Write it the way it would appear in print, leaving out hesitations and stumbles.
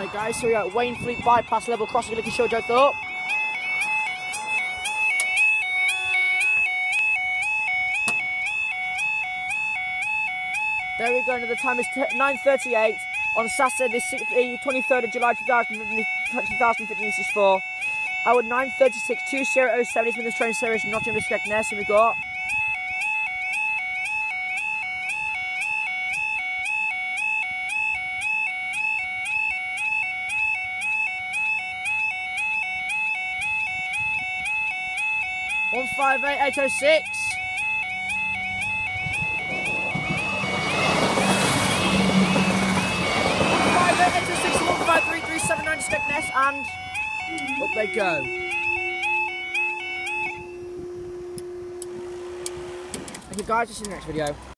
Okay guys, so we got Wainfleet bypass level crossing looking short jump up. There we go, and the time is 9:38 on Saturday the 23rd of July 2015, this is for hour 9:36, 2007 is when this train service Nottingham to Skegness, and we got one 58806. Skegness, and up they go. Thank you guys, see you in the next video.